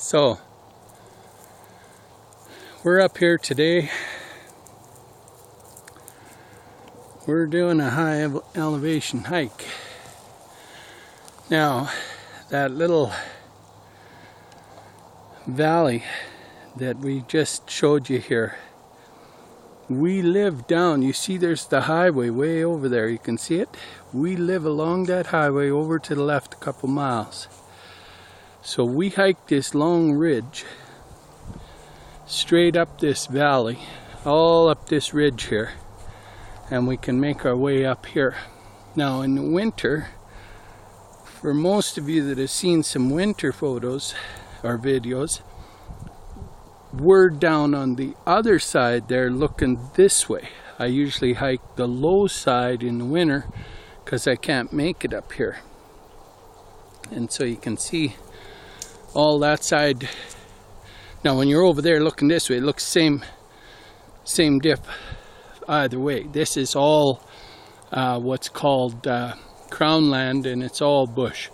So, we're up here today. We're doing a high elevation hike. Now, that little valley that we just showed you here, we live down, you see there's the highway way over there, you can see it? We live along that highway over to the left a couple miles. So we hiked this long ridge straight up this valley, all up this ridge here, and we can make our way up here. Now in the winter, for most of you that have seen some winter photos or videos, we're down on the other side there looking this way. I usually hike the low side in the winter because I can't make it up here. And so you can see all that side. Now when you're over there looking this way, it looks same dip either way. This is all what's called crown land, and it's all bush,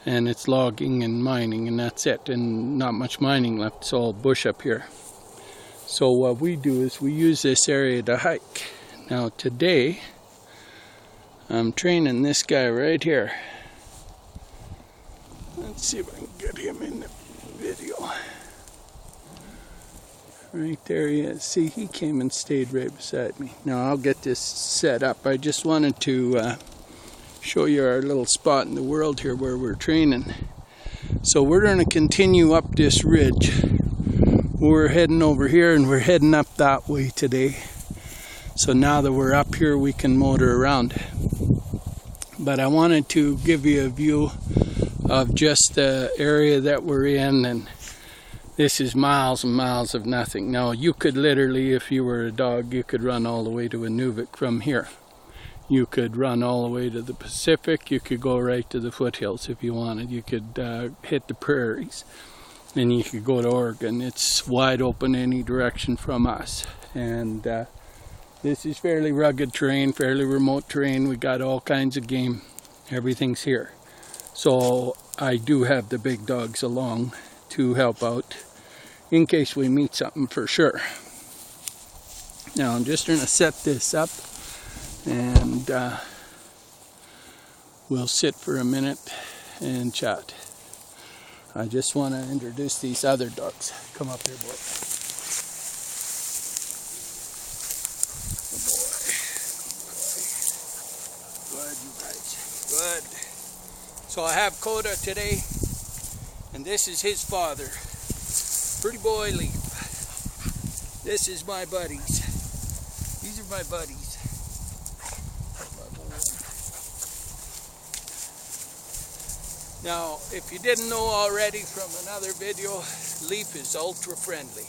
and it's logging and mining, and that's it, and not much mining left. It's all bush up here. So what we do is we use this area to hike. Now today I'm training this guy right here. Let's see if I can get him in the video. Right there he is. See, he came and stayed right beside me. Now I'll get this set up. I just wanted to show you our little spot in the world here where we're training. So we're going to continue up this ridge. We're heading over here and we're heading up that way today. So now that we're up here, we can motor around. But I wanted to give you a view of just the area that we're in, and this is miles and miles of nothing. Now you could literally, if you were a dog, you could run all the way to Inuvik from here. You could run all the way to the Pacific. You could go right to the foothills if you wanted. You could hit the prairies, and you could go to Oregon. It's wide open any direction from us. And this is fairly rugged terrain, fairly remote terrain. We got all kinds of game. Everything's here. So I do have the big dogs along to help out in case we meet something for sure. Now I'm just going to set this up, and we'll sit for a minute and chat. I just want to introduce these other dogs. Come up here, boy. Good boy. Good, you guys. Good. So I have Koda today, and this is his father, pretty boy Leif. This is my buddies. These are my buddies. Now, if you didn't know already from another video, Leif is ultra friendly.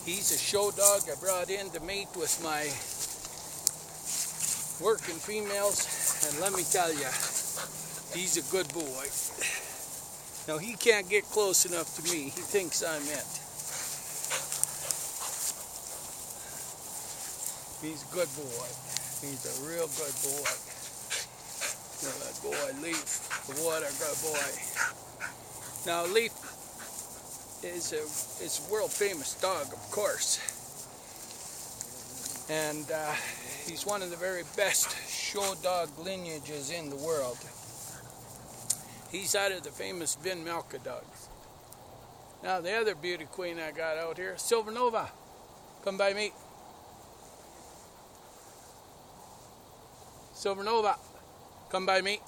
He's a show dog I brought in to mate with my working females, and let me tell you, he's a good boy. Now he can't get close enough to me. He thinks I'm it. He's a good boy. He's a real good boy. Good boy, Leif. What a good boy. Now Leif is a world famous dog, of course. And he's one of the very best show dog lineages in the world. He's out of the famous Vin Melka dogs. Now the other beauty queen I got out here, Silver Nova. Come by me. Silver Nova, come by me.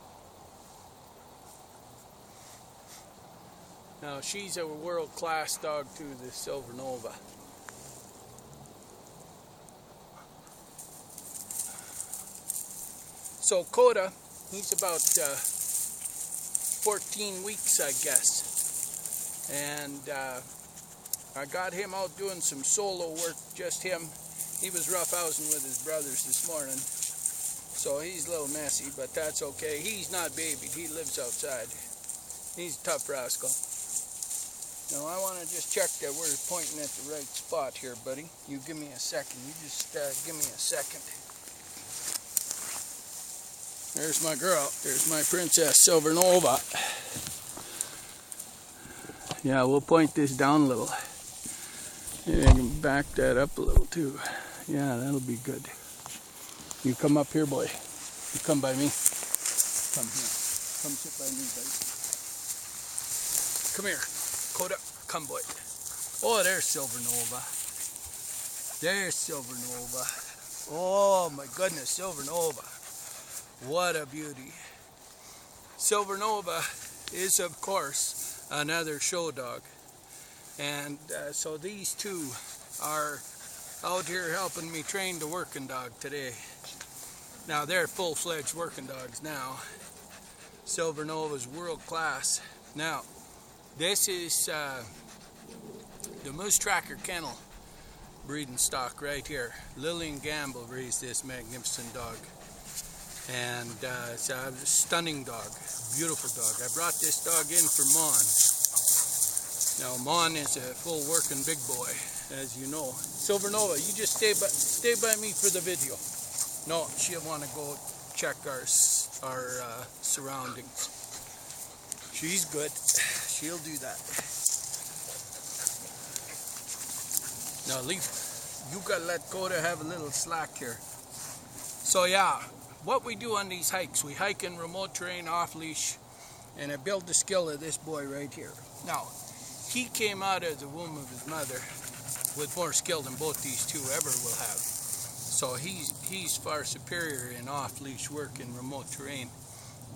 Now she's a world-class dog too, the Silver Nova. So Koda, he's about 14 weeks, I guess, and I got him out doing some solo work, just him. He was roughhousing with his brothers this morning, so he's a little messy, but that's okay. He's not babied, he lives outside. He's a tough rascal. Now I want to just check that we're pointing at the right spot here, buddy. You give me a second, you just give me a second. There's my girl. There's my princess, Silver Nova. Yeah, we'll point this down a little. Maybe I can back that up a little too. Yeah, that'll be good. You come up here, boy. You come by me. Come here. Come sit by me, buddy. Come here. Koda. Come, boy. Oh, there's Silver Nova. There's Silver Nova. Oh, my goodness, Silver Nova. What a beauty. Silver Nova is, of course, another show dog. And so these two are out here helping me train the working dog today. Now they're full-fledged working dogs now. Silver Nova's world class. Now, this is the Moose Tracker Kennel breeding stock right here. Lillian Gamble raised this magnificent dog. And it's a stunning dog, beautiful dog. I brought this dog in for Mon. Now Mon is a full working big boy, as you know. Silver Nova, you just stay by me for the video. No, she'll want to go check our surroundings. She's good. She'll do that. Now Leif, you gotta let Koda have a little slack here. So yeah, what we do on these hikes, we hike in remote terrain off leash, and I build the skill of this boy right here. Now, he came out of the womb of his mother with more skill than both these two ever will have. So he's far superior in off-leash work in remote terrain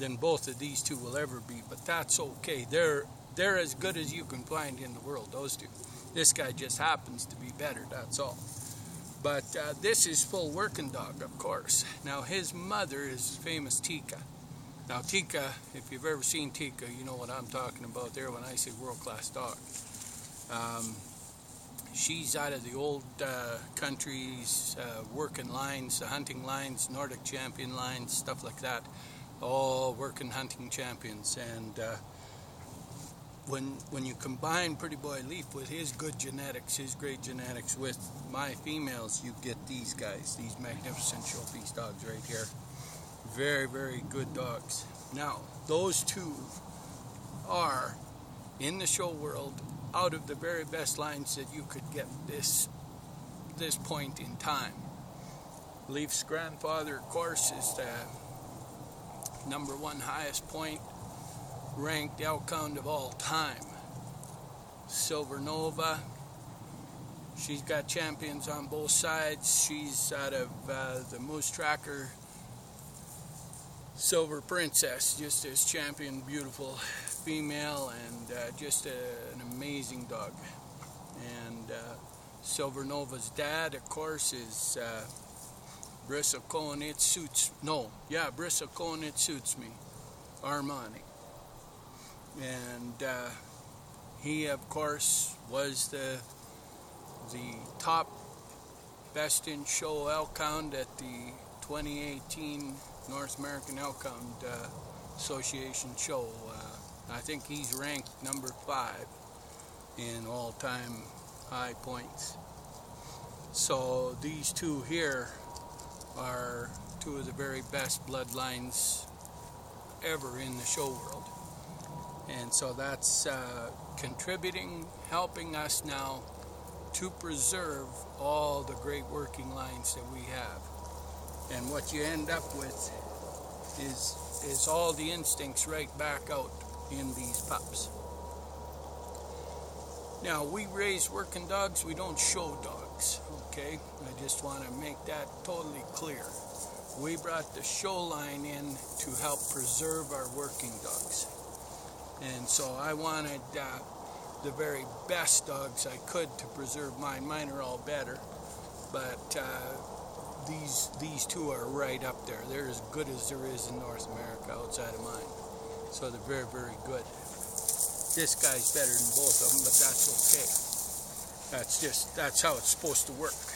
than both of these two will ever be. But that's okay. They're as good as you can find in the world, those two. This guy just happens to be better, that's all. But this is full working dog, of course. Now his mother is famous Tika. Now Tika, if you've ever seen Tika, you know what I'm talking about there when I say world-class dog. She's out of the old countries, working lines, hunting lines, Nordic champion lines, stuff like that. All working hunting champions. And when you combine Pretty Boy Leif with his good genetics, his great genetics, with my females, you get these guys, these magnificent showpiece dogs right here. Very, very good dogs. Now, those two are, in the show world, out of the very best lines that you could get this point in time. Leif's grandfather, of course, is the #1 highest point ranked elkhound of all time. Silver Nova, she's got champions on both sides. She's out of the Moose Tracker Silver Princess, just as champion, beautiful female, and just an amazing dog. And Silver Nova's dad, of course, is Bristlecone, It Suits Me, Armani. And he, of course, was the top best in show elkhound at the 2018 North American Elkhound Association show. I think he's ranked #5 in all-time high points. So these two here are two of the very best bloodlines ever in the show world. And so that's contributing, helping us now to preserve all the great working lines that we have. And what you end up with is all the instincts right back out in these pups. Now, we raise working dogs, we don't show dogs, okay? I just want to make that totally clear. We brought the show line in to help preserve our working dogs. And so I wanted the very best dogs I could to preserve mine. Mine are all better, but these two are right up there. They're as good as there is in North America outside of mine. So they're very, very good. This guy's better than both of them, but that's okay. That's how it's supposed to work.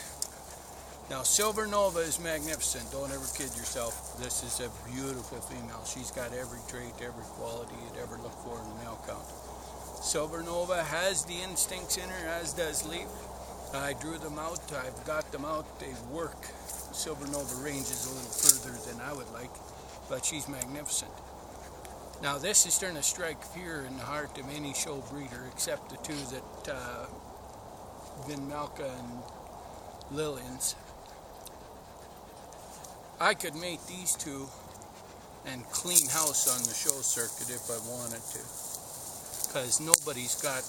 Now, Silver Nova is magnificent. Don't ever kid yourself. This is a beautiful female. She's got every trait, every quality you'd ever look for in an elkhound. Silver Nova has the instincts in her, as does Leif. I drew them out. I've got them out. They work. Silver Nova ranges a little further than I would like, but she's magnificent. Now this is going to strike fear in the heart of any show breeder except the two that Vinmelka and Lillian's. I could mate these two and clean house on the show circuit if I wanted to, because nobody's got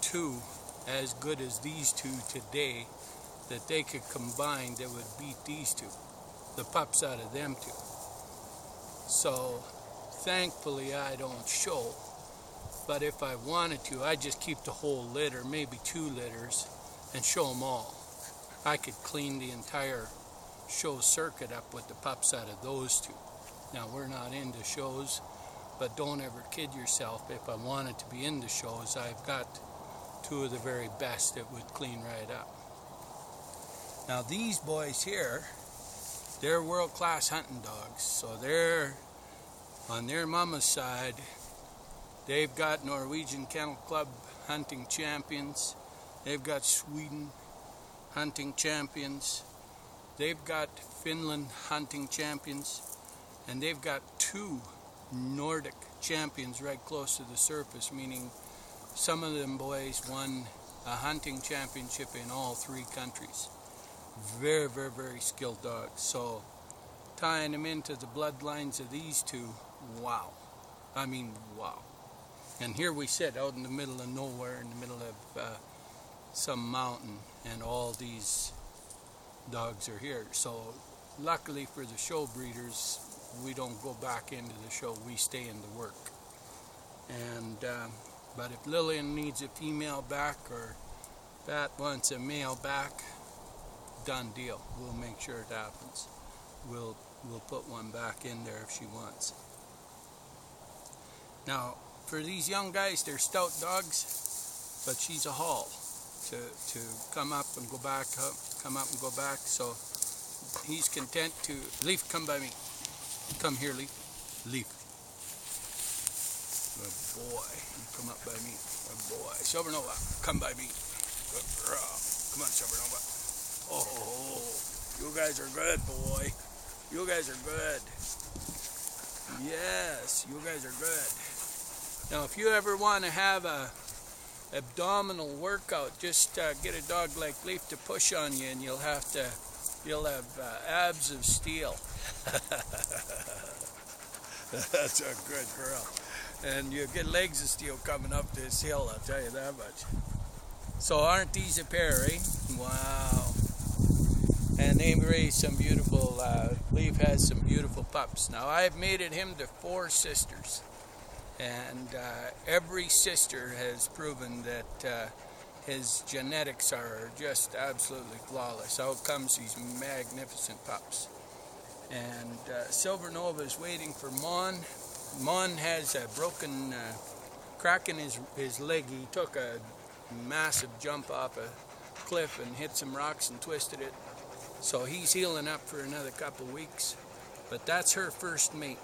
two as good as these two today that they could combine that would beat these two, the pups out of them two. So thankfully I don't show, but if I wanted to, I'd just keep the whole litter, maybe 2 litters, and show them all. I could clean the entire show circuit up with the pups out of those two. Now we're not into shows, but don't ever kid yourself. If I wanted to be into shows, I've got 2 of the very best that would clean right up. Now these boys here, they're world-class hunting dogs. So they're on their mama's side. They've got Norwegian Kennel Club hunting champions. They've got Sweden hunting champions. They've got Finland hunting champions. And they've got 2 Nordic champions right close to the surface, meaning some of them boys won a hunting championship in all 3 countries. Very, very, very skilled dogs. So tying them into the bloodlines of these 2, wow. I mean, wow. And here we sit out in the middle of nowhere, in the middle of some mountain, and all these dogs are here. So luckily for the show breeders, we don't go back into the show, we stay in the work. And but if Lillian needs a female back or Pat wants a male back, done deal. We'll make sure it happens. We'll put one back in there if she wants. Now for these young guys, they're stout dogs, but she's a haul to come up and go back, come up and go back. So he's content to. Leif, come by me. Come here, Leif. Leif. Good boy. You come up by me. Good boy. Silvernova, come by me. Good girl. Come on, Silvernova. Oh, you guys are good, boy. You guys are good. Yes, you guys are good. Now, if you ever want to have a abdominal workout, just get a dog like Leif to push on you, and you'll have abs of steel. That's a good girl. And you get legs of steel coming up this hill, I'll tell you that much. So aren't these a pair, eh? Wow. And they raised some beautiful, Leif has some beautiful pups. Now I've mated him to 4 sisters. And every sister has proven that his genetics are just absolutely flawless. Out comes these magnificent pups. And Silvernova is waiting for Mon. Mon has a broken crack in his leg. He took a massive jump off a cliff and hit some rocks and twisted it. So he's healing up for another couple weeks. But that's her first mate.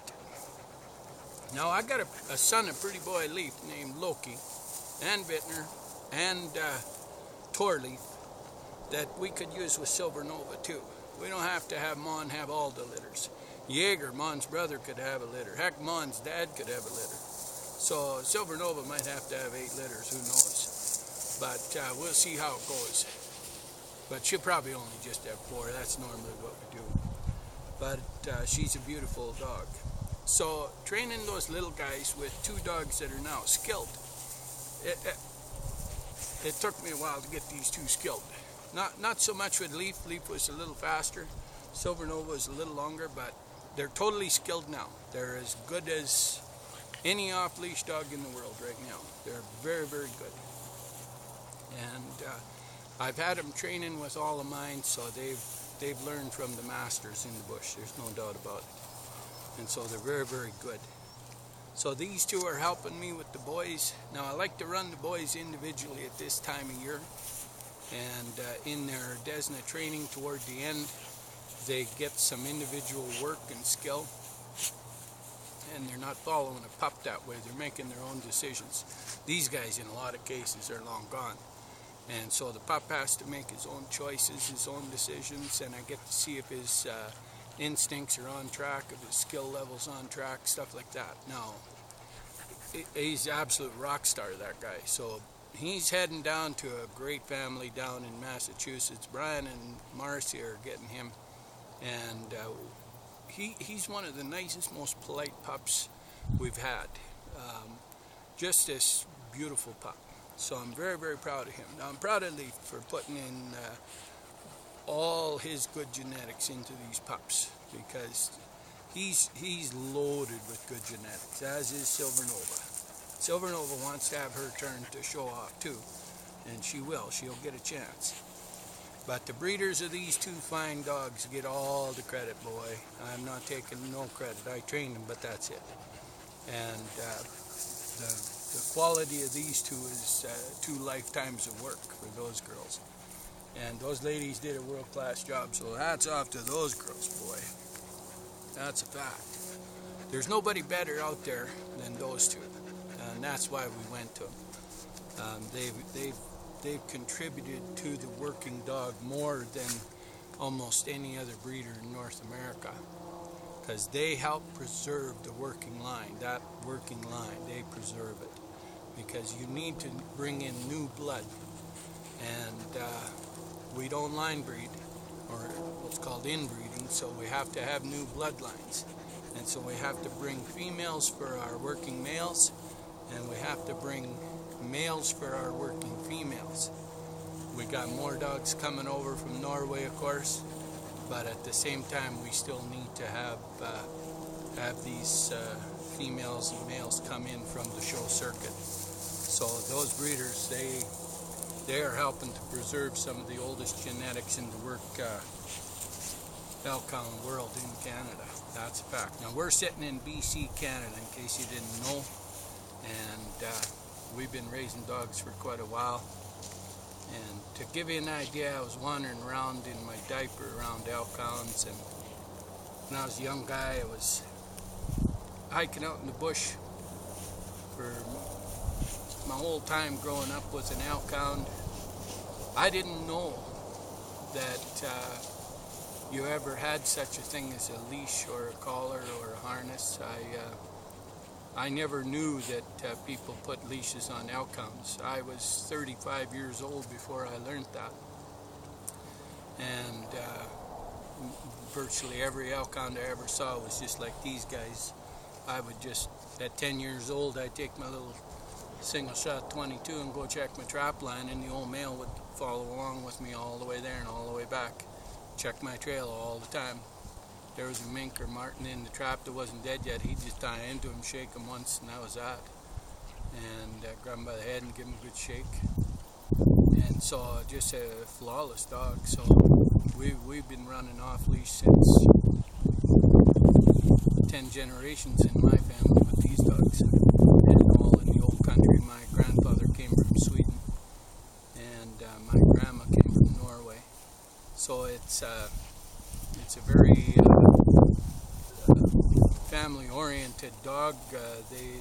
Now I got a son, a pretty boy Leif, named Loki, and Bittner, and Torleif, that we could use with Silvernova too. We don't have to have Mon have all the litters. Jaeger, Mon's brother, could have a litter. Heck, Mon's dad could have a litter. So Silvernova might have to have 8 litters, who knows. But we'll see how it goes. But she'll probably only just have 4. That's normally what we do. But she's a beautiful dog. So training those little guys with 2 dogs that are now skilled, it took me a while to get these 2 skilled. Not so much with Leif. Leif was a little faster. Silvernova was a little longer, but they're totally skilled now. They're as good as any off-leash dog in the world right now. They're very, very good. And I've had them training with all of mine, so they've learned from the masters in the bush. There's no doubt about it. And so they're very, very good. So these 2 are helping me with the boys. Now I like to run the boys individually at this time of year. And in their DESNA training toward the end, they get some individual work and skill. And they're not following a pup that way. They're making their own decisions. These guys, in a lot of cases, are long gone. And so the pup has to make his own choices, his own decisions, and I get to see if his instincts are on track, if his skill level's on track, stuff like that. No, he's an absolute rock star, that guy. So he's heading down to a great family down in Massachusetts. Brian and Marcy are getting him, and he's one of the nicest, most polite pups we've had. Just this beautiful pup. So I'm very, very proud of him. Now I'm proud of Leif for putting in all his good genetics into these pups, because he's loaded with good genetics, as is Silver Nova. Silver Nova wants to have her turn to show off too, and she will. She'll get a chance. But the breeders of these two fine dogs get all the credit, boy. I'm not taking no credit. I trained them, but that's it. And the quality of these two is 2 lifetimes of work for those girls. And those ladies did a world-class job, so hats off to those girls, boy. That's a fact. There's nobody better out there than those two, and that's why we went to them. They've contributed to the working dog more than almost any other breeder in North America, because they help preserve the working line. That working line, they preserve it, because you need to bring in new blood, and we don't line breed, or what's called inbreeding, so we have to have new bloodlines. And so we have to bring females for our working males, and we have to bring males for our working females. We got more dogs coming over from Norway, of course, but at the same time we still need to have these females and males come in from the show circuit. So those breeders, they are helping to preserve some of the oldest genetics in the work elk hound world in Canada. That's a fact. Now we're sitting in BC, Canada, in case you didn't know, and we've been raising dogs for quite a while. And to give you an idea, I was wandering around in my diaper around elk hounds, and when I was a young guy, I was hiking out in the bush for my whole time growing up with an elk hound. I didn't know that you ever had such a thing as a leash or a collar or a harness. I never knew that people put leashes on elk hounds. I was 35 years old before I learned that. And virtually every elk hound I ever saw was just like these guys. I would just, at 10 years old, I'd take my little single shot 22 and go check my trap line, and the old male would follow along with me all the way there and all the way back. Check my trail all the time. There was a mink or marten in the trap that wasn't dead yet. He'd just tie into him, shake him once, and that was that. And grab him by the head and give him a good shake. And so just a flawless dog. So we've been running off leash since 10 generations in my family with these dogs. And all in the old country. My grandfather came from Sweden, and my grandma came from Norway. So it's a very family-oriented dog.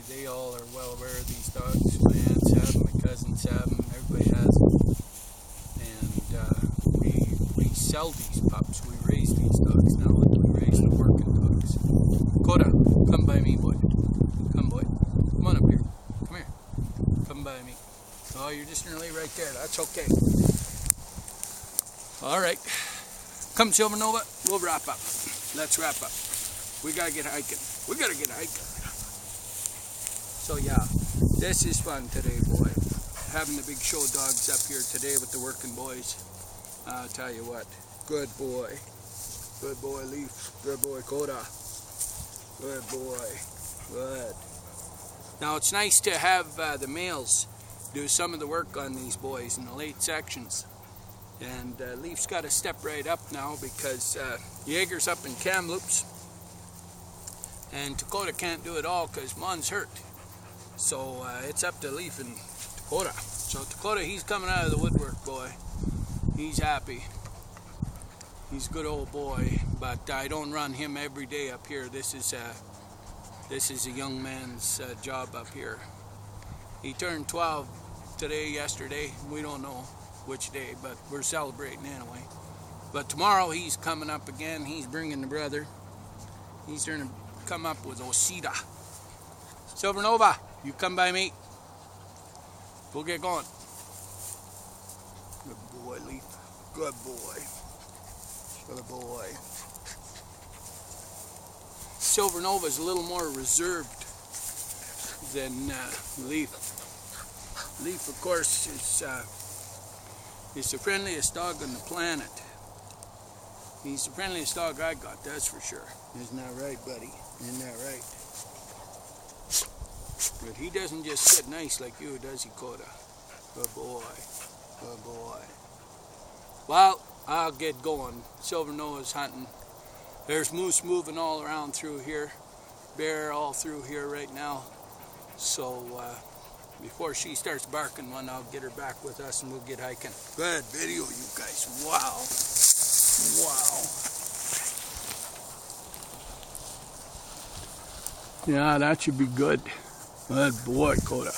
They all are well aware of these dogs. My aunts have them, my cousins have them, everybody has them. And we sell these pups. We raise these dogs now. We raise the working dogs. Koda, come by me, boy. Come, boy. Come on up here. Come here. Come by me. Oh, you're just nearly right there. That's okay. All right. Come, Silver Nova. We'll wrap up. Let's wrap up. We gotta get hiking. We gotta get hiking. So yeah, this is fun today, boy. Having the big show dogs up here today with the working boys. I'll tell you what. Good boy. Good boy, Leif. Good boy, Koda. Good boy. Good. Now it's nice to have the males do some of the work on these boys in the late sections. And Leif's got to step right up now because Jaeger's up in Kamloops, and Dakota can't do it all because Mon's hurt. So it's up to Leif and Dakota. So Dakota, he's coming out of the woodwork, boy. He's happy. He's a good old boy, but I don't run him every day up here. This is a young man's job up here. He turned 12 today, yesterday. We don't know which day, but we're celebrating anyway. But tomorrow he's coming up again. He's bringing the brother. He's going to come up with Osita. Silver Nova, you come by me. We'll get going. Good boy, Leif. Good boy. Good boy. Silver Nova is a little more reserved than Leif. Leif, of course, is the friendliest dog on the planet. He's the friendliest dog I got, that's for sure. Isn't that right, buddy? Isn't that right? But he doesn't just sit nice like you, does he, Koda? Good boy. Good boy. Well, I'll get going. Silver Nova's hunting. There's moose moving all around through here. Bear all through here right now. So before she starts barking one, I'll get her back with us and we'll get hiking. Good video, you guys. Wow. Wow. Yeah, that should be good. Good boy, Koda.